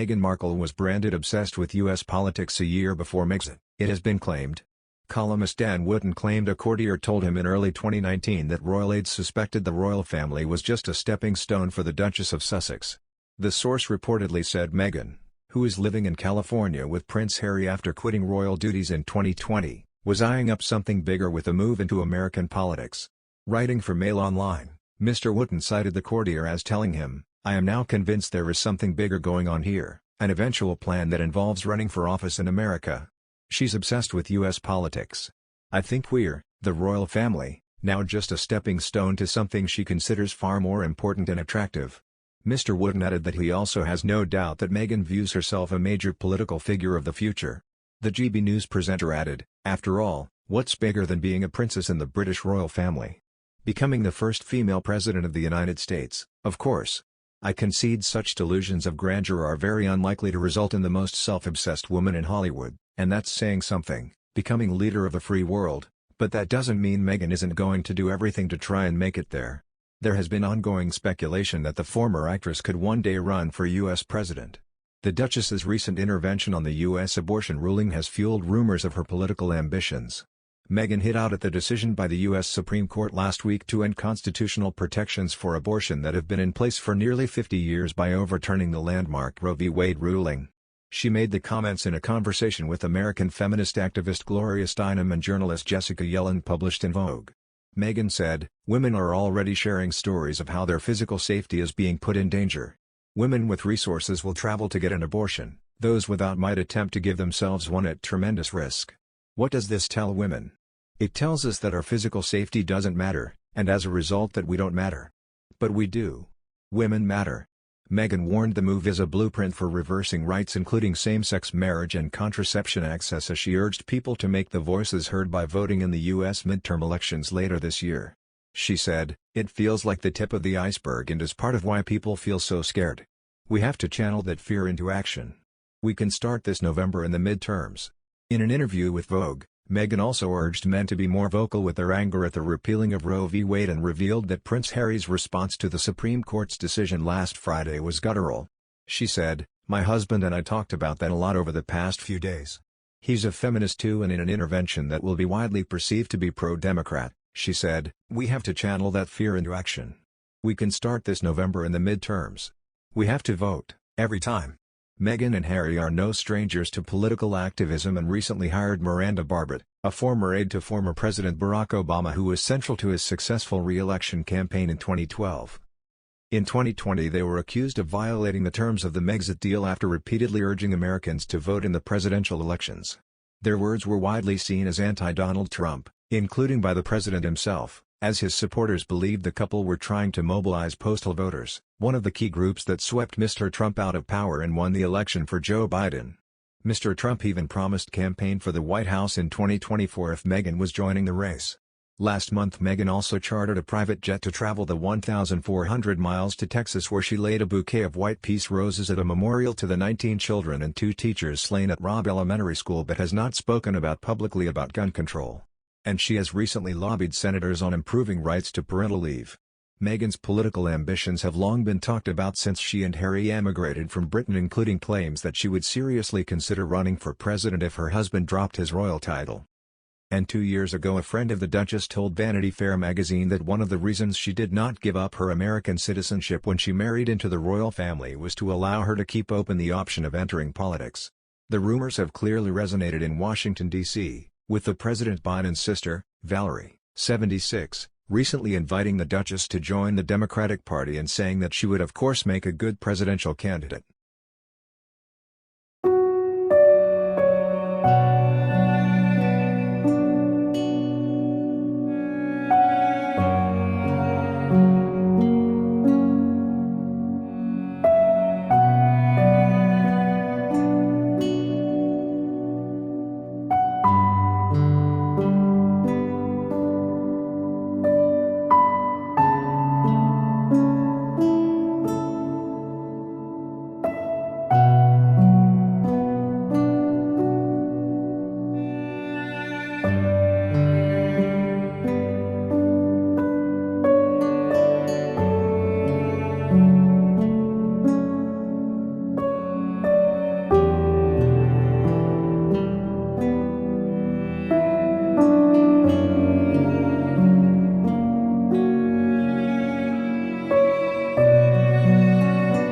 Meghan Markle was branded obsessed with U.S. politics a year before Megxit, it has been claimed. Columnist Dan Wootton claimed a courtier told him in early 2019 that royal aides suspected the royal family was just a stepping stone for the Duchess of Sussex. The source reportedly said Meghan, who is living in California with Prince Harry after quitting royal duties in 2020, was eyeing up something bigger with a move into American politics. Writing for Mail Online, Mr. Wootton cited the courtier as telling him, "I am now convinced there is something bigger going on here, an eventual plan that involves running for office in America. She's obsessed with U.S. politics. I think we're, the royal family, now just a stepping stone to something she considers far more important and attractive." Mr. Wootton added that he also has no doubt that Meghan views herself a major political figure of the future. The GB News presenter added, "After all, what's bigger than being a princess in the British royal family? Becoming the first female president of the United States, of course. I concede such delusions of grandeur are very unlikely to result in the most self-obsessed woman in Hollywood, and that's saying something, becoming leader of the free world, but that doesn't mean Meghan isn't going to do everything to try and make it there." There has been ongoing speculation that the former actress could one day run for U.S. president. The Duchess's recent intervention on the U.S. abortion ruling has fueled rumors of her political ambitions. Meghan hit out at the decision by the U.S. Supreme Court last week to end constitutional protections for abortion that have been in place for nearly 50 years by overturning the landmark Roe v. Wade ruling. She made the comments in a conversation with American feminist activist Gloria Steinem and journalist Jessica Yellin published in Vogue. Meghan said, "Women are already sharing stories of how their physical safety is being put in danger. Women with resources will travel to get an abortion, those without might attempt to give themselves one at tremendous risk. What does this tell women? It tells us that our physical safety doesn't matter, and as a result that we don't matter. But we do. Women matter." Meghan warned the move is a blueprint for reversing rights including same-sex marriage and contraception access as she urged people to make their voices heard by voting in the U.S. midterm elections later this year. She said, "It feels like the tip of the iceberg and is part of why people feel so scared. We have to channel that fear into action. We can start this November in the midterms." In an interview with Vogue, Meghan also urged men to be more vocal with their anger at the repealing of Roe v. Wade and revealed that Prince Harry's response to the Supreme Court's decision last Friday was guttural. She said, "My husband and I talked about that a lot over the past few days. He's a feminist too, and in an intervention that will be widely perceived to be pro-Democrat," she said, "we have to channel that fear into action. We can start this November in the midterms. We have to vote, every time." Meghan and Harry are no strangers to political activism and recently hired Miranda Barbett, a former aide to former President Barack Obama who was central to his successful re-election campaign in 2012. In 2020 they were accused of violating the terms of the Megxit deal after repeatedly urging Americans to vote in the presidential elections. Their words were widely seen as anti-Donald Trump, including by the president himself, as his supporters believed the couple were trying to mobilize postal voters, one of the key groups that swept Mr. Trump out of power and won the election for Joe Biden. Mr. Trump even promised campaign for the White House in 2024 if Meghan was joining the race. Last month Meghan also chartered a private jet to travel the 1,400 miles to Texas where she laid a bouquet of white peace roses at a memorial to the 19 children and 2 teachers slain at Robb Elementary School but has not spoken publicly about gun control. And she has recently lobbied senators on improving rights to parental leave. Meghan's political ambitions have long been talked about since she and Harry emigrated from Britain, including claims that she would seriously consider running for president if her husband dropped his royal title. And 2 years ago a friend of the Duchess told Vanity Fair magazine that one of the reasons she did not give up her American citizenship when she married into the royal family was to allow her to keep open the option of entering politics. The rumors have clearly resonated in Washington, D.C., with the President Biden's sister, Valerie, 76, recently inviting the Duchess to join the Democratic Party and saying that she would of course make a good presidential candidate.